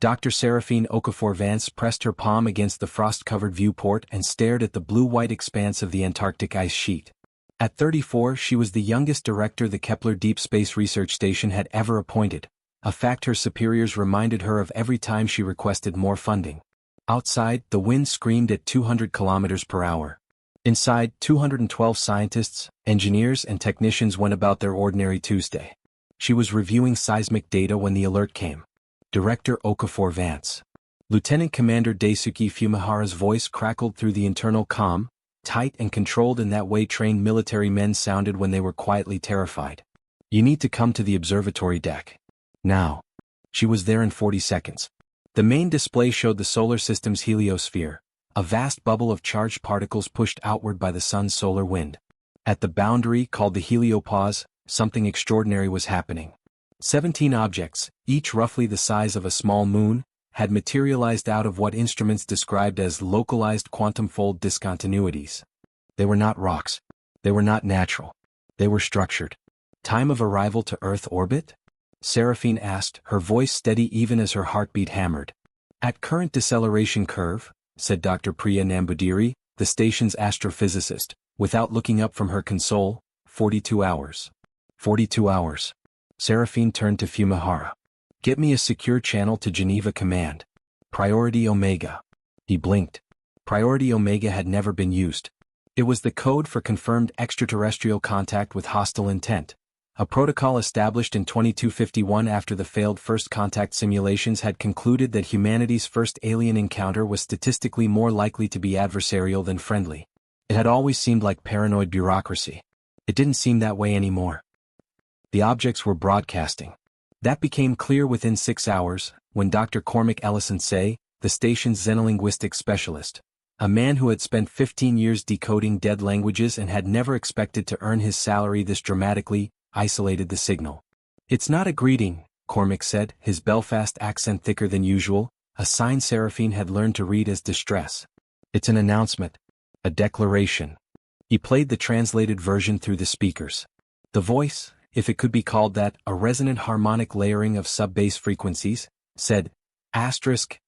Dr. Seraphine Okafor Vance pressed her palm against the frost-covered viewport and stared at the blue-white expanse of the Antarctic ice sheet. At 34, she was the youngest director the Kepler Deep Space Research Station had ever appointed, a fact her superiors reminded her of every time she requested more funding. Outside, the wind screamed at 200 kilometers per hour. Inside, 212 scientists, engineers and technicians went about their ordinary Tuesday. She was reviewing seismic data when the alert came. Director Okafor Vance. Lieutenant Commander Daisuke Fumihara's voice crackled through the internal comm, tight and controlled in that way trained military men sounded when they were quietly terrified. You need to come to the observatory deck. Now. She was there in 40 seconds. The main display showed the solar system's heliosphere, a vast bubble of charged particles pushed outward by the sun's solar wind. At the boundary, called the heliopause, something extraordinary was happening. 17 objects, each roughly the size of a small moon, had materialized out of what instruments described as localized quantum fold discontinuities. They were not rocks. They were not natural. They were structured. Time of arrival to Earth orbit? Seraphine asked, her voice steady even as her heartbeat hammered. At current deceleration curve, said Dr. Priya Nambudiri, the station's astrophysicist, without looking up from her console, 42 hours. 42 hours. Seraphine turned to Fumihara. Get me a secure channel to Geneva Command. Priority Omega. He blinked. Priority Omega had never been used. It was the code for confirmed extraterrestrial contact with hostile intent, a protocol established in 2251 after the failed first contact simulations had concluded that humanity's first alien encounter was statistically more likely to be adversarial than friendly. It had always seemed like paranoid bureaucracy. It didn't seem that way anymore. The objects were broadcasting. That became clear within 6 hours, when Dr. Cormac Ellison Say, the station's xenolinguistics specialist, a man who had spent 15 years decoding dead languages and had never expected to earn his salary this dramatically, isolated the signal. It's not a greeting, Cormac said, his Belfast accent thicker than usual, a sign Seraphine had learned to read as distress. It's an announcement. A declaration. He played the translated version through the speakers. The voice, if it could be called that, a resonant harmonic layering of sub-bass frequencies, said,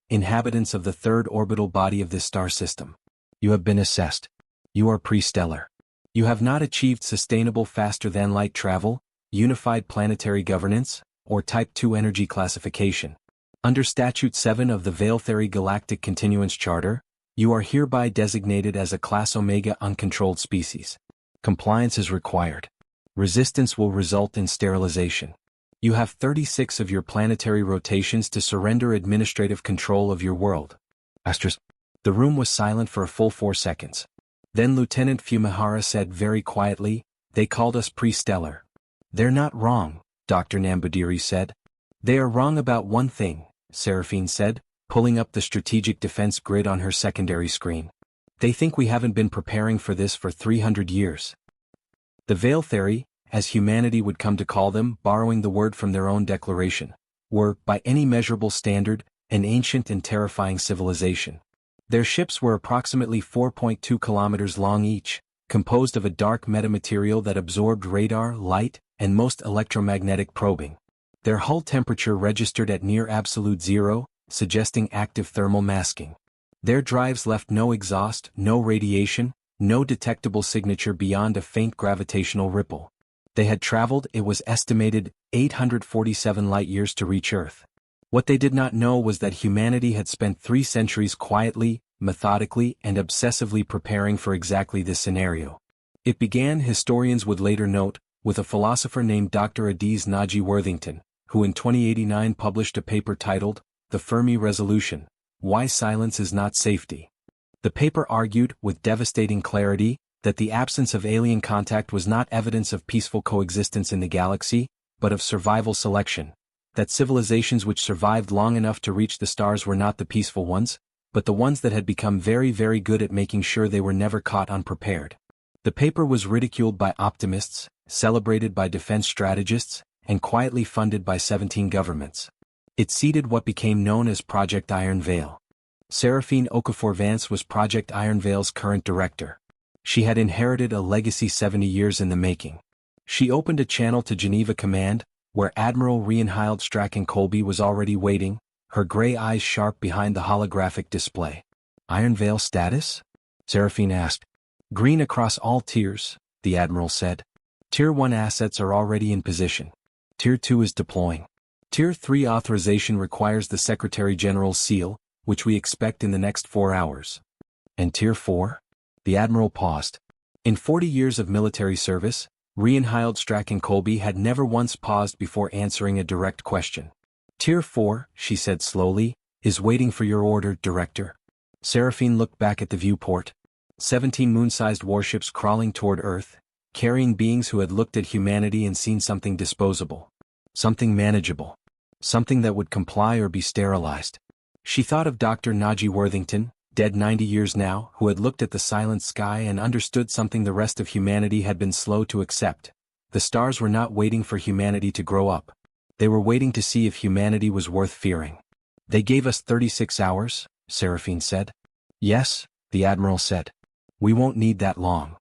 inhabitants of the third orbital body of this star system. You have been assessed. You are pre-stellar. You have not achieved sustainable faster-than-light travel, unified planetary governance, or Type II energy classification. Under Statute 7 of the Veil-Theory Galactic Continuance Charter, you are hereby designated as a Class Omega uncontrolled species. Compliance is required. Resistance will result in sterilization. You have 36 of your planetary rotations to surrender administrative control of your world. The room was silent for a full 4 seconds. Then Lieutenant Fumihara said very quietly, they called us pre-stellar. They're not wrong, Dr. Nambudiri said. They are wrong about one thing, Seraphine said, pulling up the strategic defense grid on her secondary screen. They think we haven't been preparing for this for 300 years. The Veil Theory, as humanity would come to call them, borrowing the word from their own declaration, were, by any measurable standard, an ancient and terrifying civilization. Their ships were approximately 4.2 kilometers long each, composed of a dark metamaterial that absorbed radar, light, and most electromagnetic probing. Their hull temperature registered at near absolute zero, suggesting active thermal masking. Their drives left no exhaust, no radiation, no detectable signature beyond a faint gravitational ripple. They had traveled, it was estimated, 847 light-years to reach Earth. What they did not know was that humanity had spent 3 centuries quietly, methodically, and obsessively preparing for exactly this scenario. It began, historians would later note, with a philosopher named Dr. Adiz Naji Worthington, who in 2089 published a paper titled, The Fermi Resolution, Why Silence is Not Safety. The paper argued, with devastating clarity, that the absence of alien contact was not evidence of peaceful coexistence in the galaxy, but of survival selection, that civilizations which survived long enough to reach the stars were not the peaceful ones, but the ones that had become very, very good at making sure they were never caught unprepared. The paper was ridiculed by optimists, celebrated by defense strategists, and quietly funded by 17 governments. It seeded what became known as Project Iron Veil. Seraphine Okafor Vance was Project Iron Veil's current director. She had inherited a legacy 70 years in the making. She opened a channel to Geneva Command, where Admiral Reinhild Strachan Colby was already waiting, her gray eyes sharp behind the holographic display. Iron Veil status? Seraphine asked. Green across all tiers, the Admiral said. Tier 1 assets are already in position. Tier 2 is deploying. Tier 3 authorization requires the Secretary General's seal, which we expect in the next 4 hours. And Tier 4? The Admiral paused. In 40 years of military service, Reinhild Strachan-Colby had never once paused before answering a direct question. Tier 4, she said slowly, is waiting for your order, Director. Seraphine looked back at the viewport. 17 moon-sized warships crawling toward Earth, carrying beings who had looked at humanity and seen something disposable. Something manageable. Something that would comply or be sterilized. She thought of Dr. Najee Worthington, dead 90 years now, who had looked at the silent sky and understood something the rest of humanity had been slow to accept. The stars were not waiting for humanity to grow up. They were waiting to see if humanity was worth fearing. They gave us 36 hours, Seraphine said. Yes, the Admiral said. We won't need that long.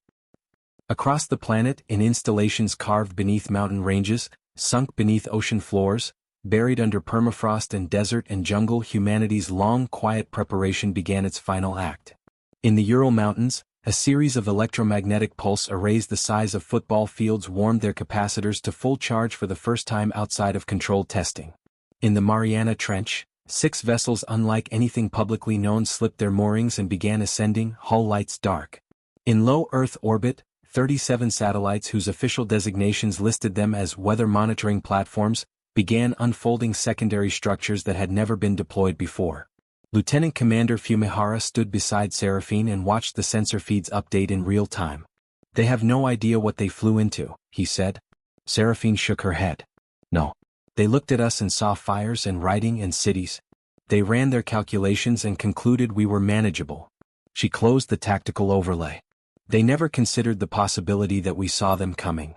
Across the planet, in installations carved beneath mountain ranges, sunk beneath ocean floors, buried under permafrost and desert and jungle, humanity's long, quiet preparation began its final act. In the Ural Mountains, a series of electromagnetic pulse arrays the size of football fields warmed their capacitors to full charge for the first time outside of controlled testing. In the Mariana Trench, 6 vessels unlike anything publicly known slipped their moorings and began ascending, hull lights dark. In low Earth orbit, 37 satellites whose official designations listed them as weather monitoring platforms began unfolding secondary structures that had never been deployed before. Lieutenant Commander Fumihara stood beside Seraphine and watched the sensor feeds update in real time. They have no idea what they flew into, he said. Seraphine shook her head. No. They looked at us and saw fires and writing and cities. They ran their calculations and concluded we were manageable. She closed the tactical overlay. They never considered the possibility that we saw them coming.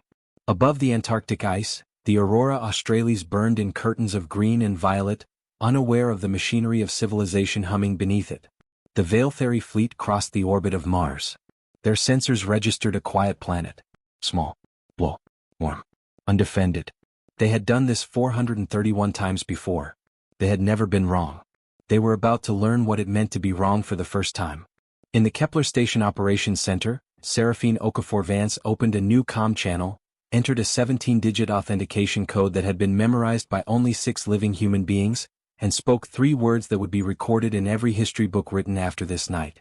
Above the Antarctic ice, the Aurora Australis burned in curtains of green and violet, unaware of the machinery of civilization humming beneath it. The Veiltheri fleet crossed the orbit of Mars. Their sensors registered a quiet planet. Small, low, warm, undefended. They had done this 431 times before. They had never been wrong. They were about to learn what it meant to be wrong for the first time. In the Kepler Station Operations Center, Seraphine Okafor-Vance opened a new comm channel, entered a 17-digit authentication code that had been memorized by only 6 living human beings, and spoke 3 words that would be recorded in every history book written after this night.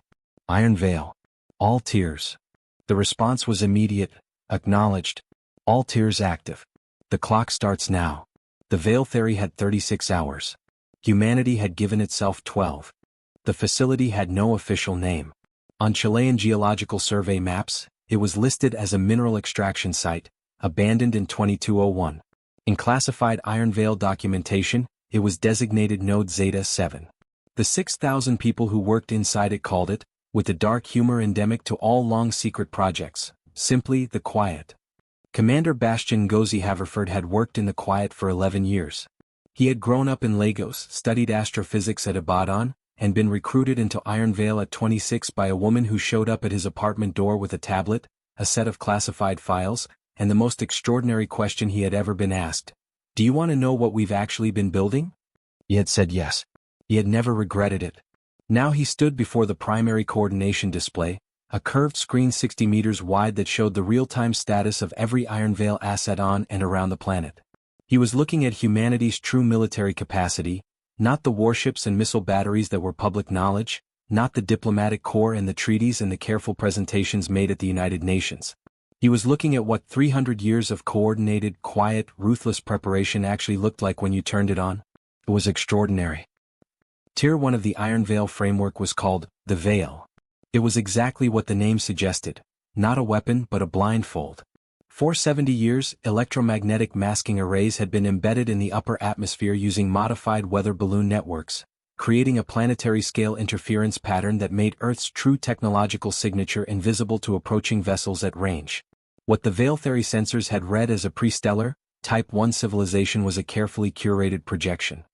Iron Veil. All tiers. The response was immediate, acknowledged. All tiers active. The clock starts now. The Veiltheri had 36 hours. Humanity had given itself 12. The facility had no official name. On Chilean geological survey maps, it was listed as a mineral extraction site, abandoned in 2201. In classified Iron Veil documentation, it was designated Node Zeta 7. The 6,000 people who worked inside it called it, with the dark humor endemic to all long-secret projects, simply the Quiet. Commander Bastian Ngozi Haverford had worked in the Quiet for 11 years. He had grown up in Lagos, studied astrophysics at Ibadan, and been recruited into Iron Veil at 26 by a woman who showed up at his apartment door with a tablet, a set of classified files, and the most extraordinary question he had ever been asked. Do you want to know what we've actually been building? He had said yes. He had never regretted it. Now he stood before the primary coordination display, a curved screen 60 meters wide that showed the real-time status of every Iron Veil asset on and around the planet. He was looking at humanity's true military capacity, not the warships and missile batteries that were public knowledge, not the diplomatic corps and the treaties and the careful presentations made at the United Nations. He was looking at what 300 years of coordinated, quiet, ruthless preparation actually looked like when you turned it on. It was extraordinary. Tier 1 of the Iron Veil framework was called the Veil. It was exactly what the name suggested, not a weapon but a blindfold. For 70 years, electromagnetic masking arrays had been embedded in the upper atmosphere using modified weather balloon networks, creating a planetary-scale interference pattern that made Earth's true technological signature invisible to approaching vessels at range. What the Veiltheri sensors had read as a pre-stellar, Type 1 civilization was a carefully curated projection.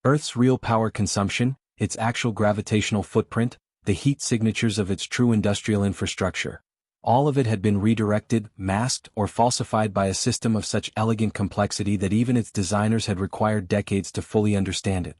Earth's real power consumption, its actual gravitational footprint, the heat signatures of its true industrial infrastructure. All of it had been redirected, masked, or falsified by a system of such elegant complexity that even its designers had required decades to fully understand it.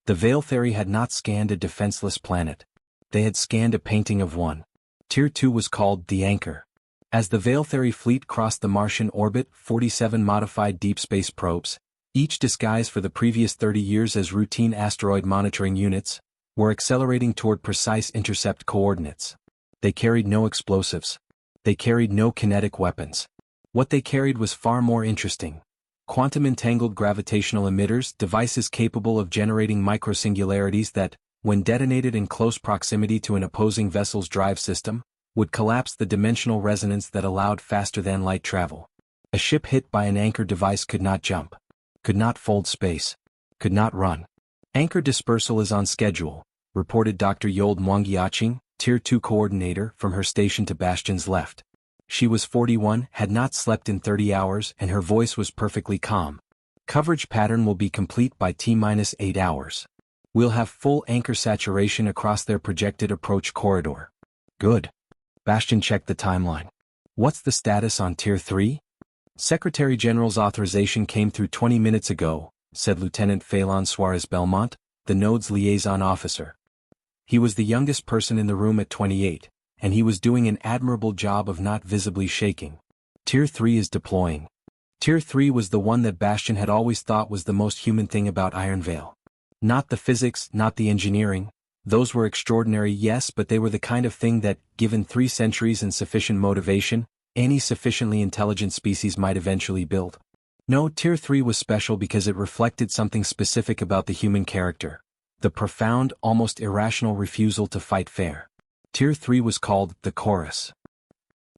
The Veil Theory had not scanned a defenseless planet. They had scanned a painting of one. Tier 2 was called the Anchor. As the Veil Theory fleet crossed the Martian orbit, 47 modified deep space probes, each disguised for the previous 30 years as routine asteroid monitoring units, were accelerating toward precise intercept coordinates. They carried no explosives. They carried no kinetic weapons. What they carried was far more interesting. Quantum-entangled gravitational emitters, devices capable of generating microsingularities that, when detonated in close proximity to an opposing vessel's drive system, would collapse the dimensional resonance that allowed faster-than-light travel. A ship hit by an anchor device could not jump, could not fold space, could not run. Anchor dispersal is on schedule, reported Dr. Yold Mwangiaching, Tier 2 coordinator, from her station to Bastion's left. She was 41, had not slept in 30 hours, and her voice was perfectly calm. Coverage pattern will be complete by T-8 hours. We'll have full anchor saturation across their projected approach corridor. Good. Bastion checked the timeline. What's the status on Tier 3? Secretary General's authorization came through 20 minutes ago, said Lieutenant Phelan Suarez Belmont, the node's liaison officer. He was the youngest person in the room at 28, and he was doing an admirable job of not visibly shaking. Tier 3 is deploying. Tier 3 was the one that Bastion had always thought was the most human thing about Iron Veil. Not the physics, not the engineering. Those were extraordinary, yes, but they were the kind of thing that, given 3 centuries and sufficient motivation, any sufficiently intelligent species might eventually build. No, Tier 3 was special because it reflected something specific about the human character. The profound, almost irrational refusal to fight fair. Tier 3 was called the Chorus.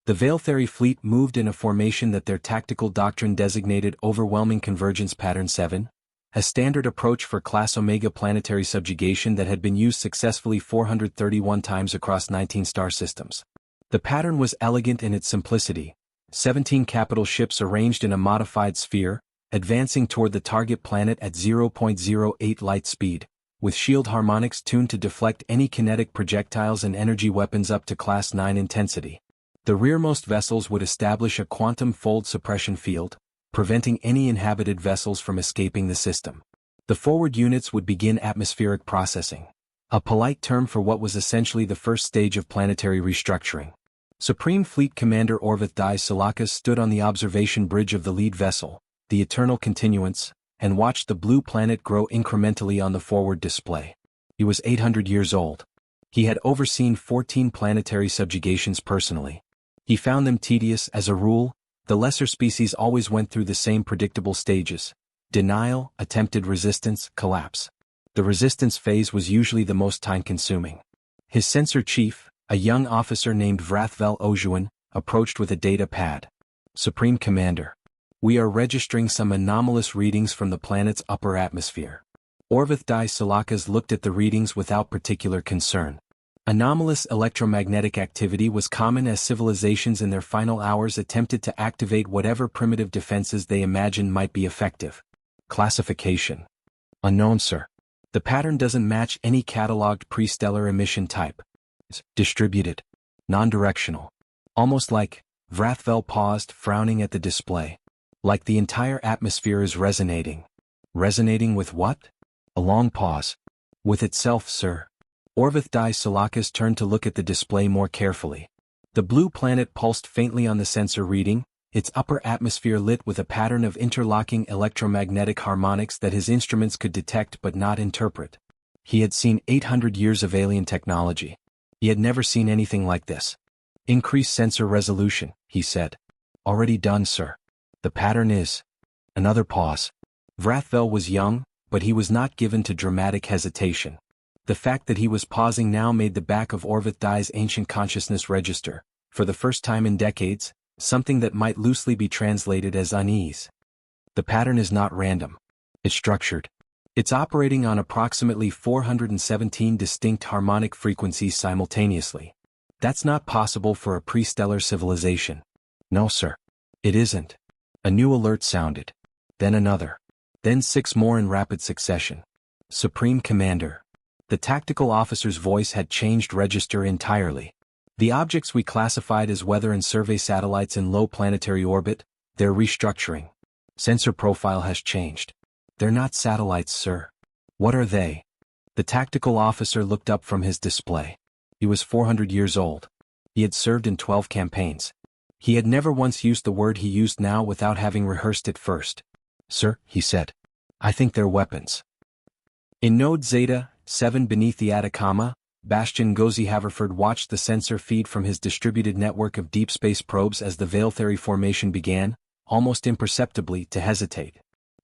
The Veil Theory fleet moved in a formation that their tactical doctrine designated Overwhelming Convergence Pattern 7, a standard approach for Class Omega planetary subjugation that had been used successfully 431 times across 19 star systems. The pattern was elegant in its simplicity, 17 capital ships arranged in a modified sphere, advancing toward the target planet at 0.08 light speed, with shield harmonics tuned to deflect any kinetic projectiles and energy weapons up to Class 9 intensity. The rearmost vessels would establish a quantum fold suppression field, preventing any inhabited vessels from escaping the system. The forward units would begin atmospheric processing, a polite term for what was essentially the first stage of planetary restructuring. Supreme Fleet Commander Orvith Dai Salakas stood on the observation bridge of the lead vessel, the Eternal Continuance, and watched the blue planet grow incrementally on the forward display. He was 800 years old. He had overseen 14 planetary subjugations personally. He found them tedious. As a rule, the lesser species always went through the same predictable stages: denial, attempted resistance, collapse. The resistance phase was usually the most time-consuming. His censor chief, a young officer named Vrathvel Ojuan, approached with a data pad. Supreme Commander, we are registering some anomalous readings from the planet's upper atmosphere. Orvith Dai Salakas looked at the readings without particular concern. Anomalous electromagnetic activity was common as civilizations in their final hours attempted to activate whatever primitive defenses they imagined might be effective. Classification: unknown, sir. The pattern doesn't match any cataloged pre-stellar emission type. It's distributed, non-directional. Almost like, Vrathvel paused, frowning at the display. Like the entire atmosphere is resonating. Resonating with what? A long pause. With itself, sir. Orvith Dai Salakas turned to look at the display more carefully. The blue planet pulsed faintly on the sensor reading, its upper atmosphere lit with a pattern of interlocking electromagnetic harmonics that his instruments could detect but not interpret. He had seen 800 years of alien technology. He had never seen anything like this. Increase sensor resolution, he said. Already done, sir. The pattern is... Another pause. Vrathvel was young, but he was not given to dramatic hesitation. The fact that he was pausing now made the back of Orvith Dai's ancient consciousness register, for the first time in decades, something that might loosely be translated as unease. The pattern is not random. It's structured. It's operating on approximately 417 distinct harmonic frequencies simultaneously. That's not possible for a pre-stellar civilization. No, sir. It isn't. A new alert sounded. Then another. Then 6 more in rapid succession. Supreme Commander. The tactical officer's voice had changed register entirely. The objects we classified as weather and survey satellites in low planetary orbit, they're restructuring. Sensor profile has changed. They're not satellites, sir. What are they? The tactical officer looked up from his display. He was 400 years old. He had served in 12 campaigns. He had never once used the word he used now without having rehearsed it first. "Sir," he said, "I think they're weapons." In Node Zeta 7 beneath the Atacama, Bastian Gozi Haverford watched the sensor feed from his distributed network of deep space probes as the Veil Theory formation began, almost imperceptibly, to hesitate.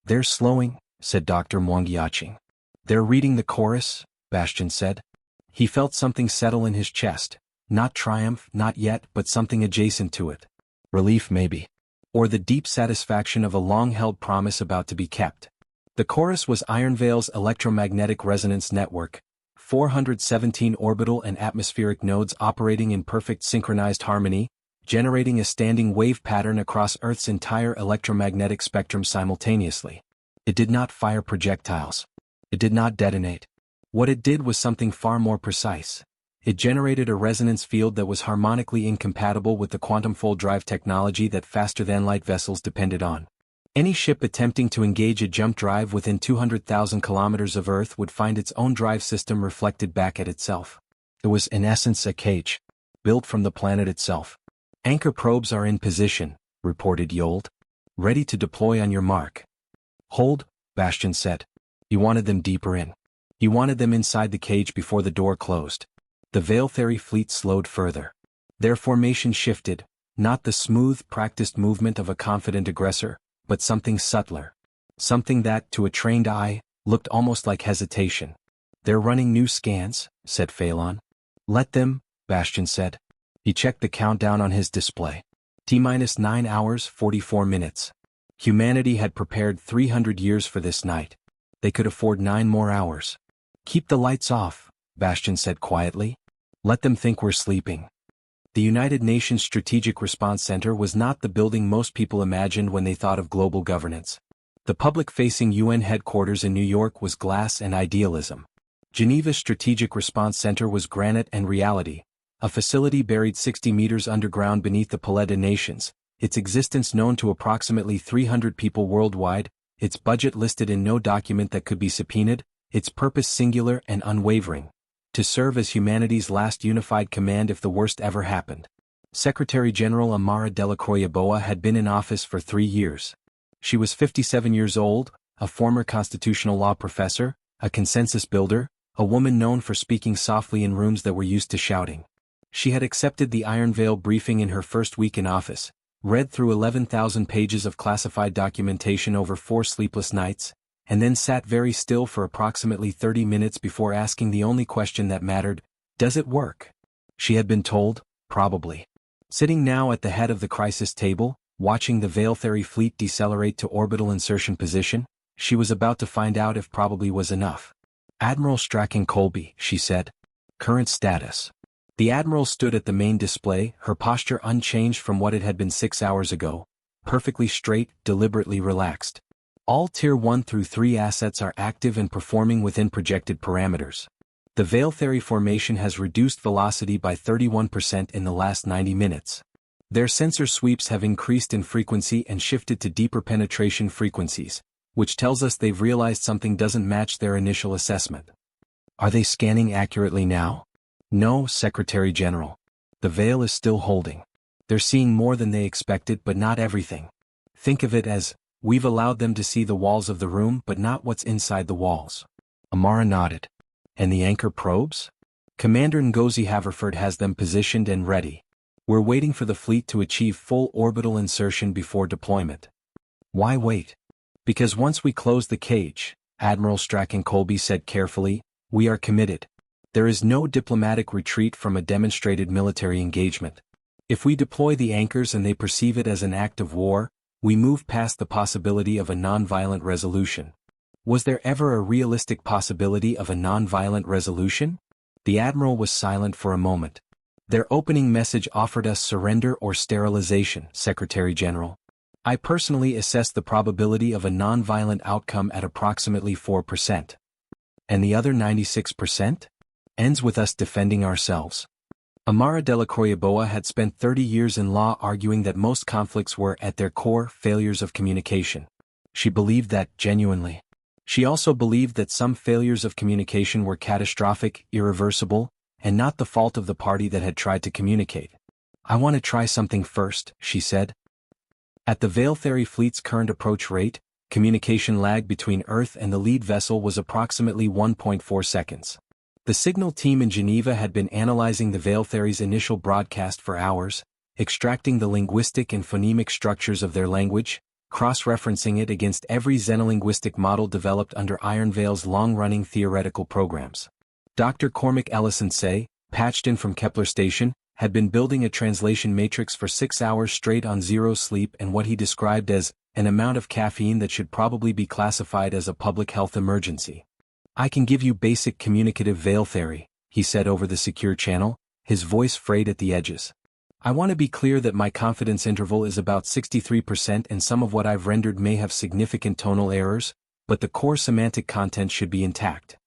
"They're slowing," said Dr. Mwangiaching. "They're reading the chorus," Bastian said. He felt something settle in his chest. Not triumph, not yet, but something adjacent to it. Relief maybe. Or the deep satisfaction of a long-held promise about to be kept. The chorus was Ironvale's electromagnetic resonance network, 417 orbital and atmospheric nodes operating in perfect synchronized harmony, generating a standing wave pattern across Earth's entire electromagnetic spectrum simultaneously. It did not fire projectiles. It did not detonate. What it did was something far more precise. It generated a resonance field that was harmonically incompatible with the quantum fold drive technology that faster-than-light vessels depended on. Any ship attempting to engage a jump drive within 200,000 kilometers of Earth would find its own drive system reflected back at itself. It was in essence a cage, built from the planet itself. "Anchor probes are in position," reported Yold. "Ready to deploy on your mark." "Hold," Bastian said. He wanted them deeper in. He wanted them inside the cage before the door closed. The Veil Theory fleet slowed further. Their formation shifted, not the smooth, practiced movement of a confident aggressor, but something subtler. Something that, to a trained eye, looked almost like hesitation. "They're running new scans," said Phelan. "Let them," Bastian said. He checked the countdown on his display. T-9 hours 44 minutes. Humanity had prepared 300 years for this night. They could afford 9 more hours. "Keep the lights off," Bastian said quietly. "Let them think we're sleeping." The United Nations Strategic Response Center was not the building most people imagined when they thought of global governance. The public-facing UN headquarters in New York was glass and idealism. Geneva's Strategic Response Center was granite and reality, a facility buried 60 meters underground beneath the Palais des Nations, its existence known to approximately 300 people worldwide, its budget listed in no document that could be subpoenaed, its purpose singular and unwavering: to serve as humanity's last unified command if the worst ever happened. Secretary General Amara Delacroix-Yeboah had been in office for 3 years. She was 57 years old, a former constitutional law professor, a consensus builder, a woman known for speaking softly in rooms that were used to shouting. She had accepted the Iron Veil briefing in her first week in office, read through 11,000 pages of classified documentation over 4 sleepless nights, and then sat very still for approximately 30 minutes before asking the only question that mattered: does it work? She had been told, probably. Sitting now at the head of the crisis table, watching the Veil Theory fleet decelerate to orbital insertion position, she was about to find out if probably was enough. "Admiral Strachan Colby," she said. "Current status." The Admiral stood at the main display, her posture unchanged from what it had been 6 hours ago, perfectly straight, deliberately relaxed. All Tier 1 through 3 assets are active and performing within projected parameters. The Veil Theory formation has reduced velocity by 31% in the last 90 minutes. Their sensor sweeps have increased in frequency and shifted to deeper penetration frequencies, which tells us they've realized something doesn't match their initial assessment. "Are they scanning accurately now?" "No, Secretary General. The Veil is still holding. They're seeing more than they expected, but not everything. Think of it as, we've allowed them to see the walls of the room but not what's inside the walls." Amara nodded. "And the anchor probes?" "Commander Ngozi Haverford has them positioned and ready. We're waiting for the fleet to achieve full orbital insertion before deployment." "Why wait?" "Because once we close the cage," Admiral Strachan Colby said carefully, "we are committed. There is no diplomatic retreat from a demonstrated military engagement. If we deploy the anchors and they perceive it as an act of war, we move past the possibility of a non-violent resolution." Was there ever a realistic possibility of a non-violent resolution? The Admiral was silent for a moment. "Their opening message offered us surrender or sterilization, Secretary General. I personally assess the probability of a non-violent outcome at approximately 4%. And the other 96%? Ends with us defending ourselves." Amara Delacroix-Yeboah had spent 30 years in law arguing that most conflicts were, at their core, failures of communication. She believed that, genuinely. She also believed that some failures of communication were catastrophic, irreversible, and not the fault of the party that had tried to communicate. "I want to try something first," she said. At the Veiltheri fleet's current approach rate, communication lag between Earth and the lead vessel was approximately 1.4 seconds. The signal team in Geneva had been analyzing the Veiltheri's initial broadcast for hours, extracting the linguistic and phonemic structures of their language, cross-referencing it against every xenolinguistic model developed under Iron Veil's long-running theoretical programs. Dr. Cormac Ellison-Say, patched in from Kepler Station, had been building a translation matrix for 6 hours straight on zero sleep and what he described as an amount of caffeine that should probably be classified as a public health emergency. "I can give you basic communicative Veiltheri," he said over the secure channel, his voice frayed at the edges. "I want to be clear that my confidence interval is about 63% and some of what I've rendered may have significant tonal errors, but the core semantic content should be intact."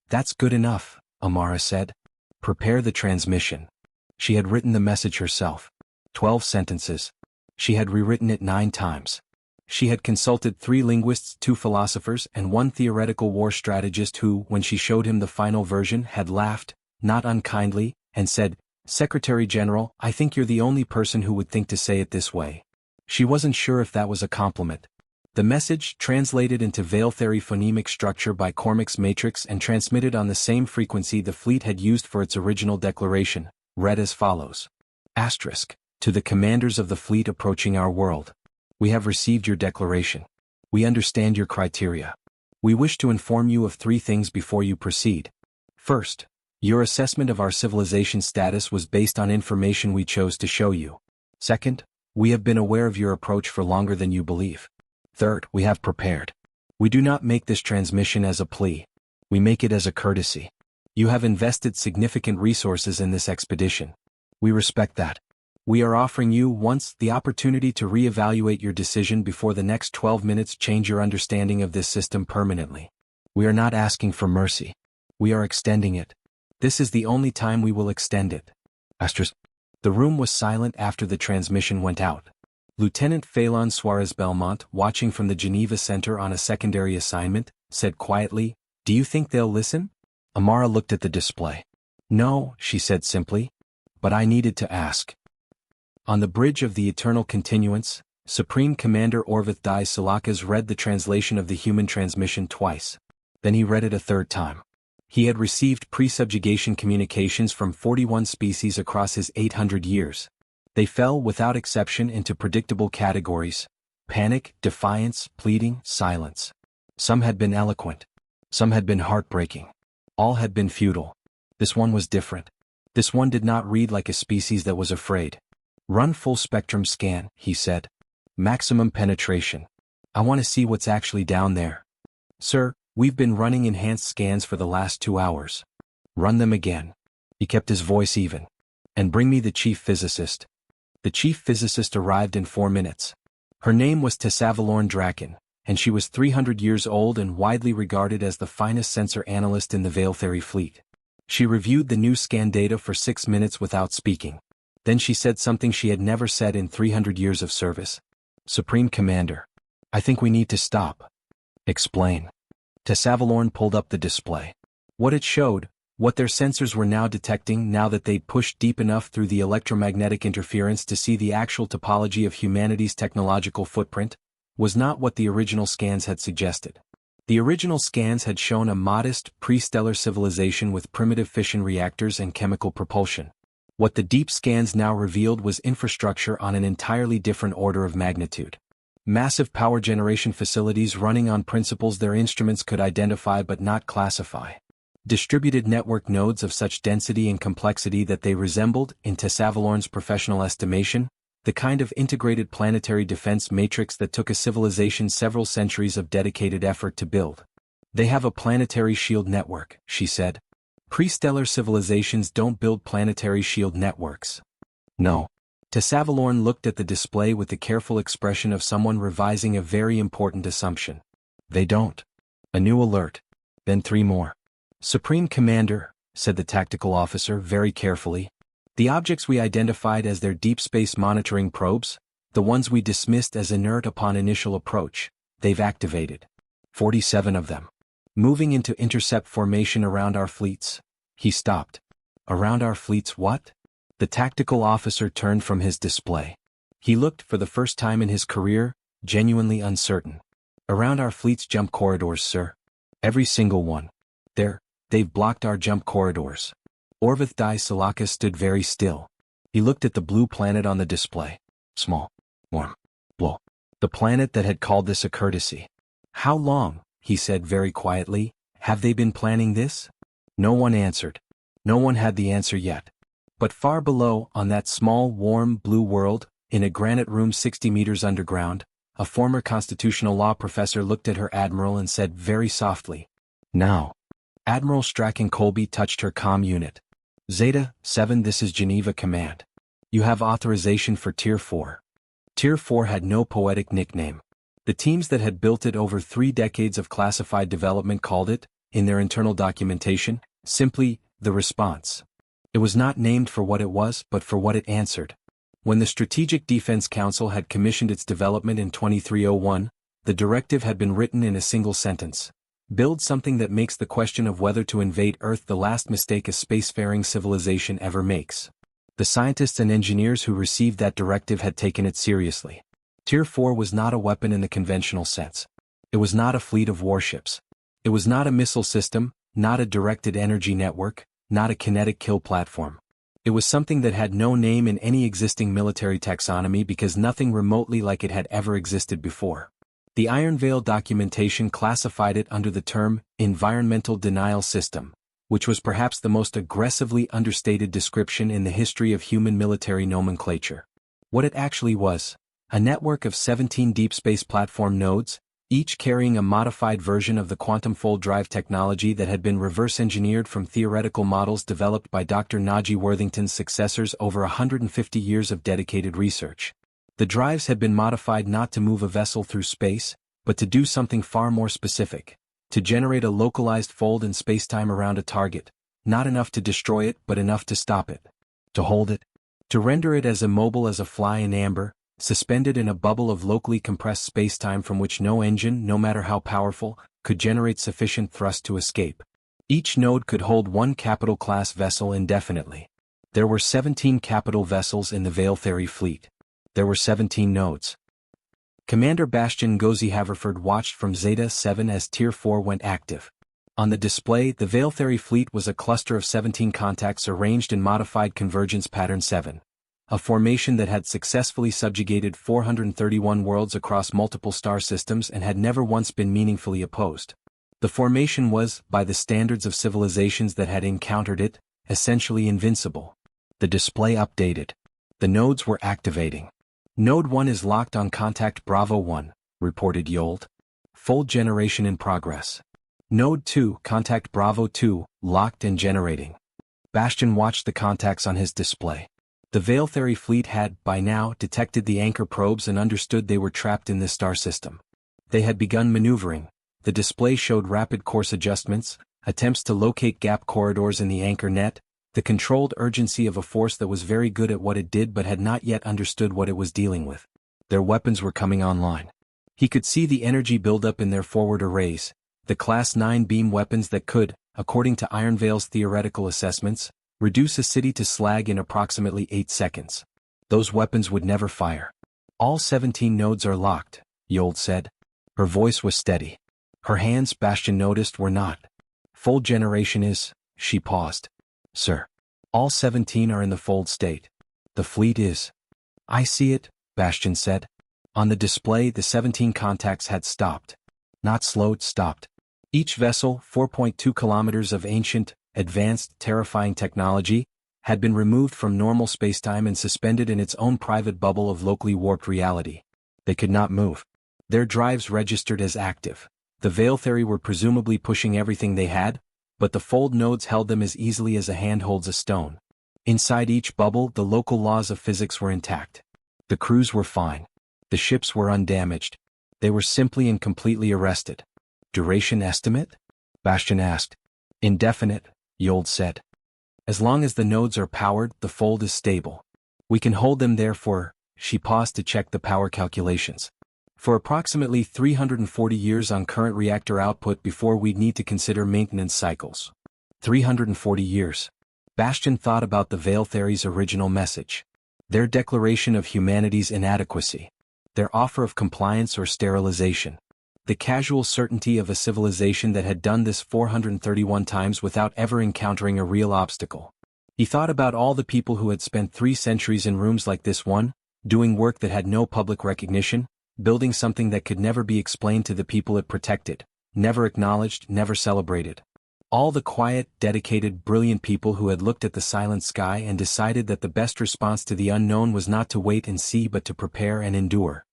"That's good enough," Amara said. "Prepare the transmission." She had written the message herself. 12 sentences. She had rewritten it 9 times. She had consulted 3 linguists, 2 philosophers, and 1 theoretical war strategist who, when she showed him the final version, had laughed, not unkindly, and said, "Secretary General, I think you're the only person who would think to say it this way." She wasn't sure if that was a compliment. The message, translated into Veiltheri phonemic structure by Cormac's matrix and transmitted on the same frequency the fleet had used for its original declaration, read as follows. Asterisk. To the commanders of the fleet approaching our world. We have received your declaration. We understand your criteria. We wish to inform you of 3 things before you proceed. First, your assessment of our civilization status was based on information we chose to show you. Second, we have been aware of your approach for longer than you believe. Third, we have prepared. We do not make this transmission as a plea. We make it as a courtesy. You have invested significant resources in this expedition. We respect that. We are offering you, once, the opportunity to reevaluate your decision before the next 12 minutes change your understanding of this system permanently. We are not asking for mercy. We are extending it. This is the only time we will extend it. Asterisk. The room was silent after the transmission went out. Lieutenant Phelan Suarez Belmont, watching from the Geneva Center on a secondary assignment, said quietly, "Do you think they'll listen?" Amara looked at the display. "No," she said simply. "But I needed to ask." On the bridge of the Eternal Continuance, Supreme Commander Orvith Dai Silakas read the translation of the human transmission twice. Then he read it a 3rd time. He had received pre-subjugation communications from 41 species across his 800 years. They fell without exception into predictable categories: panic, defiance, pleading, silence. Some had been eloquent. Some had been heartbreaking. All had been futile. This one was different. This one did not read like a species that was afraid. "Run full spectrum scan," he said. "Maximum penetration. I want to see what's actually down there." "Sir, we've been running enhanced scans for the last 2 hours." "Run them again." He kept his voice even. "And bring me the chief physicist." The chief physicist arrived in 4 minutes. Her name was Tessavalorn Draken, and she was 300 years old and widely regarded as the finest sensor analyst in the Veiltheri fleet. She reviewed the new scan data for 6 minutes without speaking. Then she said something she had never said in 300 years of service. "Supreme Commander, I think we need to stop." "Explain." Tessavalorn pulled up the display. What it showed, what their sensors were now detecting now that they'd pushed deep enough through the electromagnetic interference to see the actual topology of humanity's technological footprint, was not what the original scans had suggested. The original scans had shown a modest, pre-stellar civilization with primitive fission reactors and chemical propulsion. What the deep scans now revealed was infrastructure on an entirely different order of magnitude. Massive power generation facilities running on principles their instruments could identify but not classify. Distributed network nodes of such density and complexity that they resembled, in Tessavalorn's professional estimation, the kind of integrated planetary defense matrix that took a civilization several centuries of dedicated effort to build. "They have a planetary shield network," she said. "Pre-stellar civilizations don't build planetary shield networks." "No." Tessavalorn looked at the display with the careful expression of someone revising a very important assumption. "They don't." A new alert. Then 3 more. "Supreme Commander," said the tactical officer very carefully, "the objects we identified as their deep space monitoring probes, the ones we dismissed as inert upon initial approach, they've activated. 47 of them. Moving into intercept formation around our fleets. He stopped. Around our fleets what? The tactical officer turned from his display. He looked, for the first time in his career, genuinely uncertain. Around our fleet's jump corridors, sir. Every single one. They've blocked our jump corridors. Orvith Dai Salaka stood very still. He looked at the blue planet on the display. Small. Warm. Blow. The planet that had called this a courtesy. How long, he said very quietly, have they been planning this? No one answered. No one had the answer yet. But far below, on that small, warm, blue world, in a granite room 60 meters underground, a former constitutional law professor looked at her admiral and said very softly, "Now." Admiral Strachan Colby touched her comm unit. Zeta 7, this is Geneva Command. You have authorization for Tier 4. Tier 4 had no poetic nickname. The teams that had built it over 3 decades of classified development called it, in their internal documentation, simply, the response. It was not named for what it was, but for what it answered. When the Strategic Defense Council had commissioned its development in 2301, the directive had been written in a single sentence. Build something that makes the question of whether to invade Earth the last mistake a spacefaring civilization ever makes. The scientists and engineers who received that directive had taken it seriously. Tier 4 was not a weapon in the conventional sense. It was not a fleet of warships. It was not a missile system, not a directed energy network, not a kinetic kill platform. It was something that had no name in any existing military taxonomy because nothing remotely like it had ever existed before. The Iron Veil documentation classified it under the term environmental denial system, which was perhaps the most aggressively understated description in the history of human military nomenclature. What it actually was, a network of 17 deep space platform nodes, each carrying a modified version of the quantum fold drive technology that had been reverse-engineered from theoretical models developed by Dr. Najee Worthington's successors over 150 years of dedicated research. The drives had been modified not to move a vessel through space, but to do something far more specific, to generate a localized fold in spacetime around a target, not enough to destroy it but enough to stop it, to hold it, to render it as immobile as a fly in amber, suspended in a bubble of locally compressed spacetime from which no engine, no matter how powerful, could generate sufficient thrust to escape. Each node could hold one capital-class vessel indefinitely. There were 17 capital vessels in the Veil Theory fleet. There were 17 nodes. Commander Bastian Gozi Haverford watched from Zeta 7 as Tier 4 went active. On the display, the Veil Theory fleet was a cluster of 17 contacts arranged in modified convergence pattern 7. A formation that had successfully subjugated 431 worlds across multiple star systems and had never once been meaningfully opposed. The formation was, by the standards of civilizations that had encountered it, essentially invincible. The display updated. The nodes were activating. Node 1 is locked on contact Bravo 1, reported Yold. Fold generation in progress. Node 2, contact Bravo 2, locked and generating. Bastian watched the contacts on his display. The Veil Theory fleet had, by now, detected the anchor probes and understood they were trapped in this star system. They had begun maneuvering. The display showed rapid course adjustments, attempts to locate gap corridors in the anchor net, the controlled urgency of a force that was very good at what it did but had not yet understood what it was dealing with. Their weapons were coming online. He could see the energy buildup in their forward arrays, the Class 9 beam weapons that could, according to Iron Veil's theoretical assessments, reduce a city to slag in approximately 8 seconds. Those weapons would never fire. All 17 nodes are locked, Yold said. Her voice was steady. Her hands, Bastian noticed, were not. Fold generation is, she paused. Sir. All 17 are in the fold state. The fleet is. I see it, Bastian said. On the display, the 17 contacts had stopped. Not slowed, stopped. Each vessel, 4.2 kilometers of ancient, advanced, terrifying technology, had been removed from normal spacetime and suspended in its own private bubble of locally warped reality. They could not move. Their drives registered as active. The Veil Theory were presumably pushing everything they had, but the fold nodes held them as easily as a hand holds a stone. Inside each bubble, the local laws of physics were intact. The crews were fine. The ships were undamaged. They were simply and completely arrested. Duration estimate? Bastian asked. Indefinite, Yold said. As long as the nodes are powered, the fold is stable. We can hold them there for, she paused to check the power calculations. For approximately 340 years on current reactor output before we'd need to consider maintenance cycles. 340 years. Bastian thought about the Veil Theory's original message. Their declaration of humanity's inadequacy. Their offer of compliance or sterilization. The casual certainty of a civilization that had done this 431 times without ever encountering a real obstacle. He thought about all the people who had spent 3 centuries in rooms like this one, doing work that had no public recognition, building something that could never be explained to the people it protected, never acknowledged, never celebrated. All the quiet, dedicated, brilliant people who had looked at the silent sky and decided that the best response to the unknown was not to wait and see but to prepare and endure.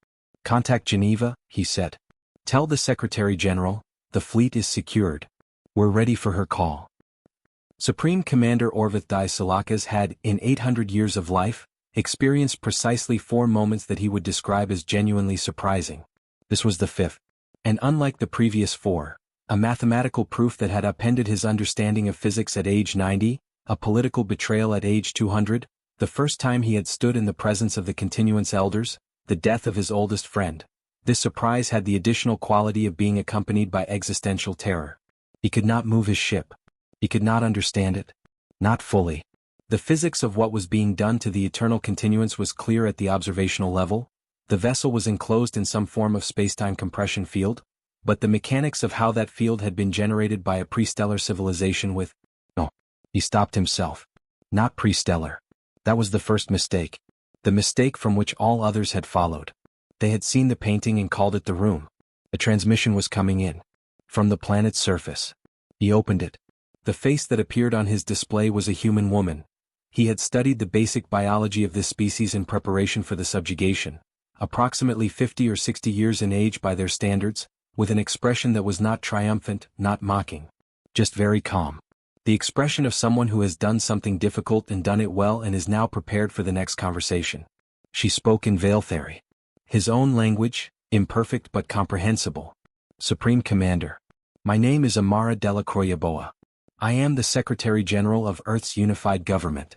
"Contact Geneva," he said. "Tell the Secretary General, the fleet is secured. We're ready for her call." Supreme Commander Orvith Dai Salakas had, in 800 years of life, experienced precisely 4 moments that he would describe as genuinely surprising. This was the 5th. And unlike the previous 4, a mathematical proof that had upended his understanding of physics at age 90, a political betrayal at age 200, the first time he had stood in the presence of the continuance elders, the death of his oldest friend. This surprise had the additional quality of being accompanied by existential terror. He could not move his ship. He could not understand it. Not fully. The physics of what was being done to the eternal continuance was clear at the observational level. The vessel was enclosed in some form of spacetime compression field, but the mechanics of how that field had been generated by a prestellar civilization with... No. He stopped himself. Not prestellar. That was the first mistake. The mistake from which all others had followed. They had seen the painting and called it the room. A transmission was coming in. From the planet's surface. He opened it. The face that appeared on his display was a human woman. He had studied the basic biology of this species in preparation for the subjugation, approximately 50 or 60 years in age by their standards, with an expression that was not triumphant, not mocking. Just very calm. The expression of someone who has done something difficult and done it well and is now prepared for the next conversation. She spoke in Veil Theory. His own language, imperfect but comprehensible. "Supreme Commander. My name is Amara Delacroix-Yaboa. I am the Secretary General of Earth's unified government.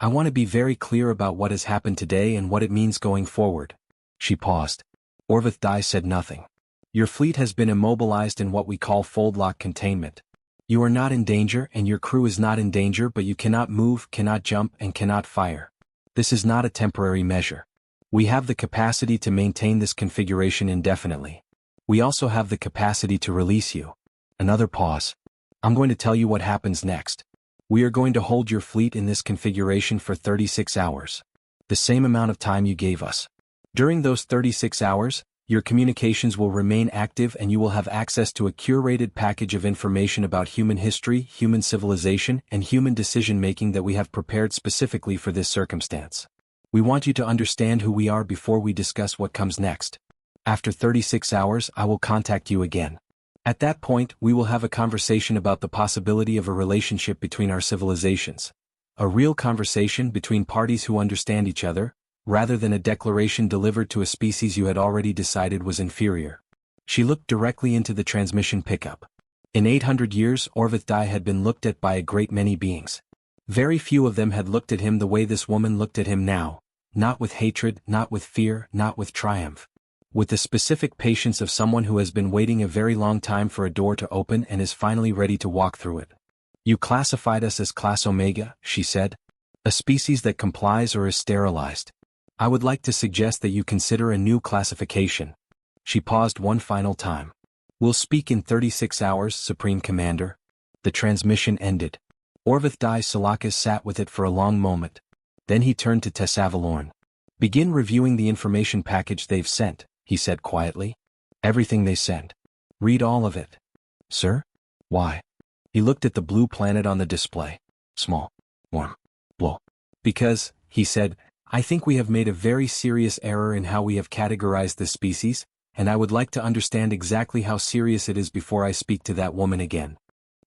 I want to be very clear about what has happened today and what it means going forward." She paused. Orvith Dai said nothing. "Your fleet has been immobilized in what we call fold-lock containment. You are not in danger and your crew is not in danger, but you cannot move, cannot jump, and cannot fire. This is not a temporary measure. We have the capacity to maintain this configuration indefinitely. We also have the capacity to release you." Another pause. "I'm going to tell you what happens next. We are going to hold your fleet in this configuration for 36 hours. The same amount of time you gave us. During those 36 hours, your communications will remain active and you will have access to a curated package of information about human history, human civilization, and human decision-making that we have prepared specifically for this circumstance. We want you to understand who we are before we discuss what comes next. After 36 hours, I will contact you again. At that point, we will have a conversation about the possibility of a relationship between our civilizations. A real conversation between parties who understand each other, rather than a declaration delivered to a species you had already decided was inferior." She looked directly into the transmission pickup. In 800 years, Orvith Dai had been looked at by a great many beings. Very few of them had looked at him the way this woman looked at him now, not with hatred, not with fear, not with triumph. With the specific patience of someone who has been waiting a very long time for a door to open and is finally ready to walk through it. "You classified us as Class Omega," she said. "A species that complies or is sterilized. I would like to suggest that you consider a new classification." She paused one final time. "We'll speak in 36 hours, Supreme Commander." The transmission ended. Orvith Dai Salakas sat with it for a long moment. Then he turned to Tessavalorn. "Begin reviewing the information package they've sent," he said quietly. "Everything they sent. Read all of it." "Sir? Why?" He looked at the blue planet on the display. Small. Warm. Blue. "Because," he said, "I think we have made a very serious error in how we have categorized this species, and I would like to understand exactly how serious it is before I speak to that woman again."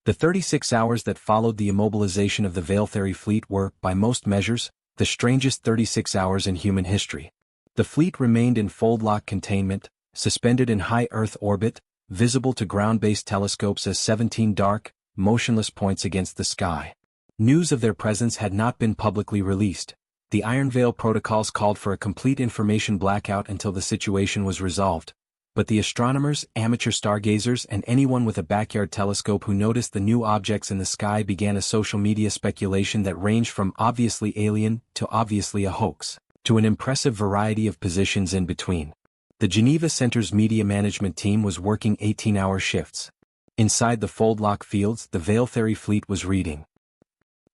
The 36 hours that followed the immobilization of the Veil Theory fleet were, by most measures, the strangest 36 hours in human history. The fleet remained in fold-lock containment, suspended in high Earth orbit, visible to ground-based telescopes as 17 dark, motionless points against the sky. News of their presence had not been publicly released. The Iron Veil protocols called for a complete information blackout until the situation was resolved, But the astronomers, amateur stargazers, and anyone with a backyard telescope who noticed the new objects in the sky began a social media speculation that ranged from obviously alien to obviously a hoax, to an impressive variety of positions in between. The Geneva Center's media management team was working 18-hour shifts. Inside the fold-lock fields, the Veil-Theory fleet was reading.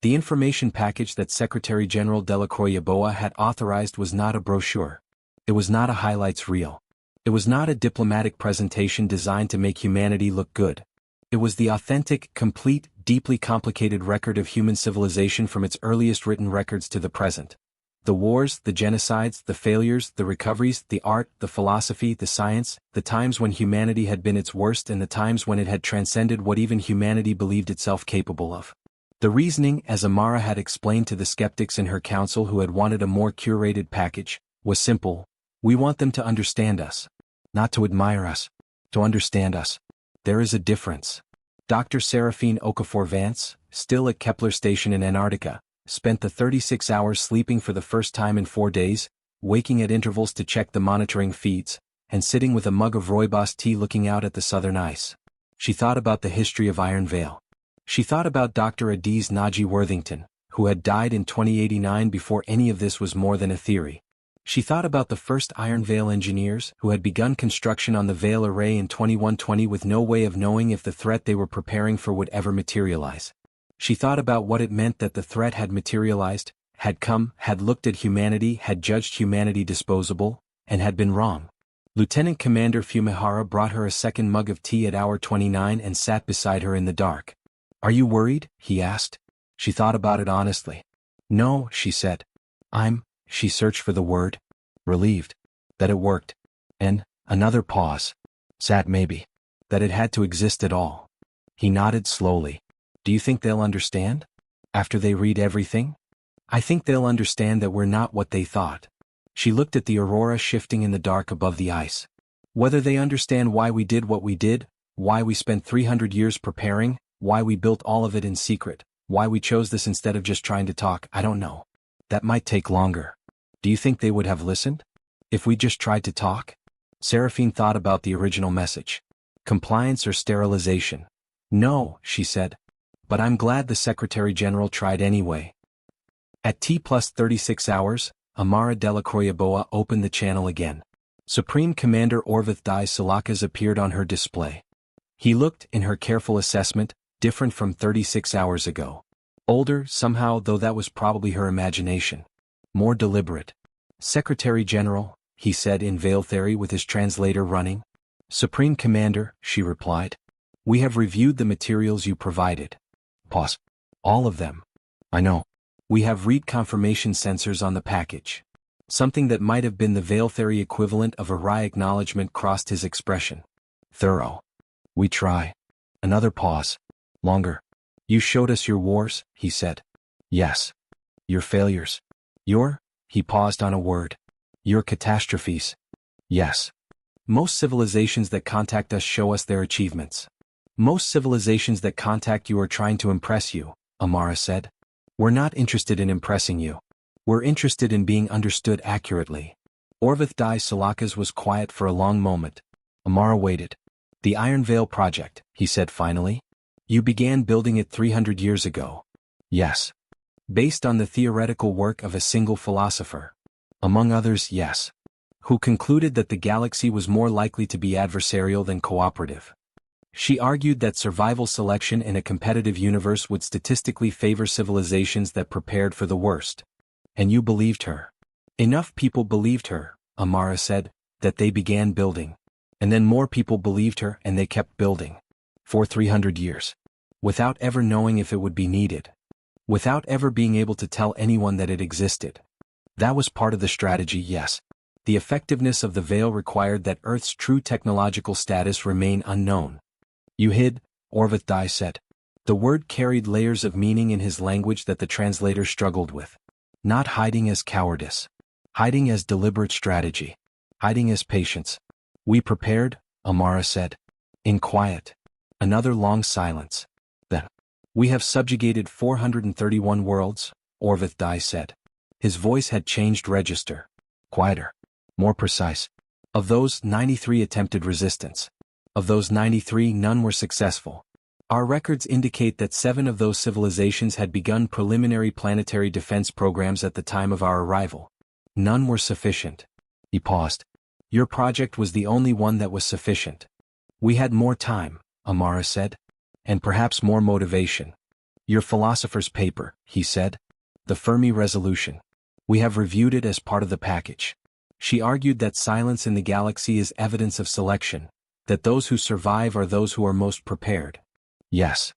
The information package that Secretary General Delacroix-Yeboah had authorized was not a brochure. It was not a highlights reel. It was not a diplomatic presentation designed to make humanity look good. It was the authentic, complete, deeply complicated record of human civilization from its earliest written records to the present. The wars, the genocides, the failures, the recoveries, the art, the philosophy, the science, the times when humanity had been its worst and the times when it had transcended what even humanity believed itself capable of. The reasoning, as Amara had explained to the skeptics in her council who had wanted a more curated package, was simple. We want them to understand us. Not to admire us. To understand us. There is a difference. Dr. Seraphine Okafor-Vance, still at Kepler Station in Antarctica, spent the 36 hours sleeping for the first time in 4 days, waking at intervals to check the monitoring feeds, and sitting with a mug of rooibos tea looking out at the southern ice. She thought about the history of Iron Veil. She thought about Dr. Adiz Naji Worthington, who had died in 2089 before any of this was more than a theory. She thought about the first Iron Veil engineers who had begun construction on the Veil Array in 2120 with no way of knowing if the threat they were preparing for would ever materialize. She thought about what it meant that the threat had materialized, had come, had looked at humanity, had judged humanity disposable, and had been wrong. Lieutenant Commander Fumihara brought her a second mug of tea at hour 29 and sat beside her in the dark. "Are you worried?" he asked. She thought about it honestly. "No," she said. She searched for the word. Relieved. That it worked. And, another pause. Sad maybe. That it had to exist at all. He nodded slowly. "Do you think they'll understand? After they read everything? I think they'll understand that we're not what they thought." She looked at the aurora shifting in the dark above the ice. "Whether they understand why we did what we did, why we spent 300 years preparing, why we built all of it in secret, why we chose this instead of just trying to talk, I don't know. That might take longer. Do you think they would have listened? If we just tried to talk?" Seraphine thought about the original message. Compliance or sterilization? "No," she said. "But I'm glad the Secretary General tried anyway." At T+36 hours, Amara Delacroix-Yeboah opened the channel again. Supreme Commander Orvith Dai Salakas appeared on her display. He looked, in her careful assessment, different from 36 hours ago. Older, somehow, though that was probably her imagination. More deliberate. "Secretary General," he said in Veil Theory with his translator running. "Supreme Commander," she replied. "We have reviewed the materials you provided." Pause. "All of them." "I know. We have read confirmation sensors on the package." Something that might have been the Veil Theory equivalent of a wry acknowledgement crossed his expression. "Thorough. We try." Another pause. Longer. "You showed us your wars," he said. "Yes. Your failures. He paused on a word. "Your catastrophes." "Yes. Most civilizations that contact us show us their achievements. Most civilizations that contact you are trying to impress you," Amara said. "We're not interested in impressing you. We're interested in being understood accurately." Orvith Dai Salakas was quiet for a long moment. Amara waited. "The Iron Veil Project," he said finally. "You began building it 300 years ago." "Yes." "Based on the theoretical work of a single philosopher." "Among others, yes." "Who concluded that the galaxy was more likely to be adversarial than cooperative." She argued that survival selection in a competitive universe would statistically favor civilizations that prepared for the worst. "And you believed her." "Enough people believed her," Amara said, "that they began building. And then more people believed her and they kept building. For 300 years. Without ever knowing if it would be needed. Without ever being able to tell anyone that it existed. That was part of the strategy, yes. The effectiveness of the veil required that Earth's true technological status remain unknown." "You hid," Orvith Dai said. The word carried layers of meaning in his language that the translator struggled with. Not hiding as cowardice. Hiding as deliberate strategy. Hiding as patience. "We prepared," Amara said. In quiet. Another long silence. "Then. We have subjugated 431 worlds," Orvith Dai said. His voice had changed register. Quieter. More precise. Of those, 93 attempted resistance. Of those 93, none were successful. Our records indicate that 7 of those civilizations had begun preliminary planetary defense programs at the time of our arrival. None were sufficient. He paused. Your project was the only one that was sufficient. We had more time, Amara said. And perhaps more motivation. Your philosopher's paper, he said. The Fermi resolution. We have reviewed it as part of the package. She argued that silence in the galaxy is evidence of selection, that those who survive are those who are most prepared. Yes.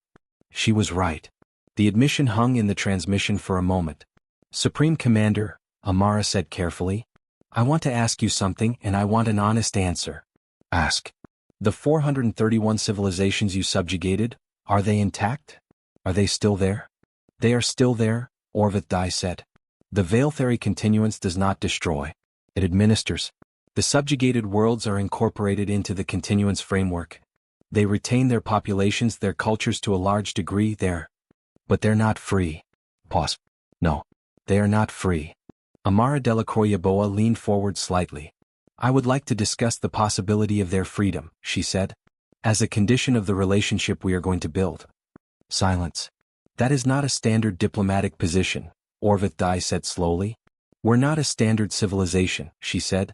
She was right. The admission hung in the transmission for a moment. Supreme Commander, Amara said carefully, I want to ask you something and I want an honest answer. Ask. The 431 civilizations you subjugated, are they intact? Are they still there? They are still there, Orvith Dai said. The Veiltheri continuance does not destroy. It administers. The subjugated worlds are incorporated into the continuance framework. They retain their populations, their cultures to a large degree there. But they're not free. Pause. No. They are not free. Amara Delacroix-Yaboa leaned forward slightly. I would like to discuss the possibility of their freedom, she said. As a condition of the relationship we are going to build. Silence. That is not a standard diplomatic position, Orvith Dai said slowly. We're not a standard civilization, she said.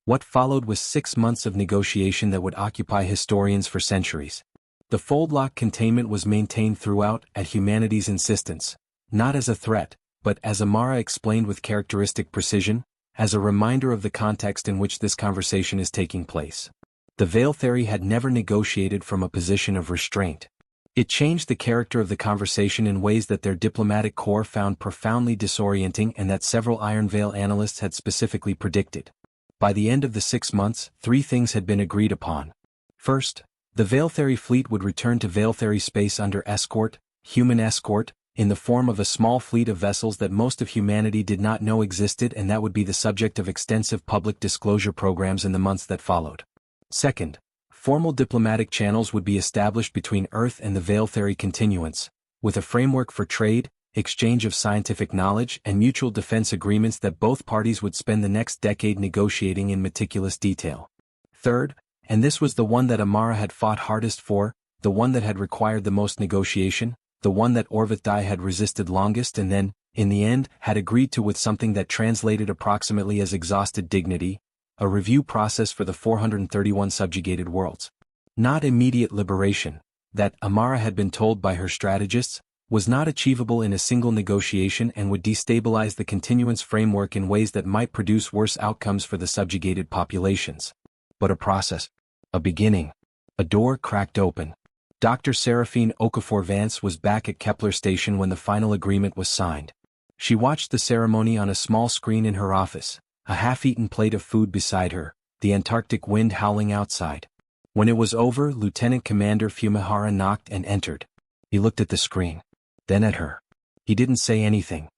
What followed was 6 months of negotiation that would occupy historians for centuries. The fold-lock containment was maintained throughout at humanity's insistence, not as a threat, but as Amara explained with characteristic precision, as a reminder of the context in which this conversation is taking place. The Veiltheri had never negotiated from a position of restraint. It changed the character of the conversation in ways that their diplomatic corps found profoundly disorienting and that several Iron Veil analysts had specifically predicted. By the end of the 6 months, 3 things had been agreed upon. First, the Veiltheri fleet would return to Veiltheri space under escort, human escort, in the form of a small fleet of vessels that most of humanity did not know existed, and that would be the subject of extensive public disclosure programs in the months that followed. Second, formal diplomatic channels would be established between Earth and the Veiltheri continuance, with a framework for trade, exchange of scientific knowledge, and mutual defense agreements that both parties would spend the next decade negotiating in meticulous detail. Third, and this was the one that Amara had fought hardest for, the one that had required the most negotiation, the one that Orvith Dai had resisted longest and then, in the end, had agreed to with something that translated approximately as exhausted dignity, a review process for the 431 subjugated worlds. Not immediate liberation, that, Amara had been told by her strategists, was not achievable in a single negotiation and would destabilize the continuance framework in ways that might produce worse outcomes for the subjugated populations. But a process. A beginning. A door cracked open. Dr. Seraphine Okafor-Vance was back at Kepler Station when the final agreement was signed. She watched the ceremony on a small screen in her office, a half-eaten plate of food beside her, the Antarctic wind howling outside. When it was over, Lieutenant Commander Fumihara knocked and entered. He looked at the screen. Then at her. He didn't say anything.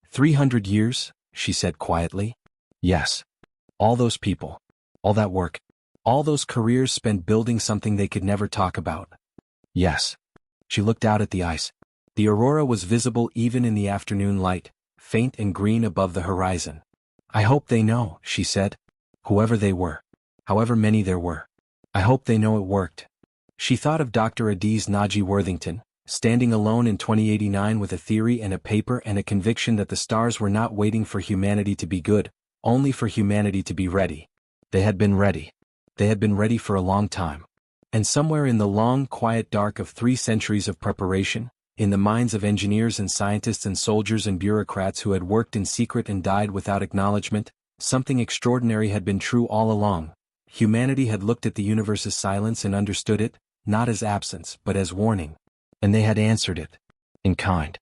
300 years, she said quietly. Yes. All those people. All that work. All those careers spent building something they could never talk about. Yes. She looked out at the ice. The aurora was visible even in the afternoon light, faint and green above the horizon. I hope they know, she said. Whoever they were. However many there were. I hope they know it worked. She thought of Dr. Adiz Naji Worthington, standing alone in 2089 with a theory and a paper and a conviction that the stars were not waiting for humanity to be good, only for humanity to be ready. They had been ready. They had been ready for a long time. And somewhere in the long, quiet dark of 3 centuries of preparation, in the minds of engineers and scientists and soldiers and bureaucrats who had worked in secret and died without acknowledgement, something extraordinary had been true all along. Humanity had looked at the universe's silence and understood it, not as absence but as warning. And they had answered it. In kind.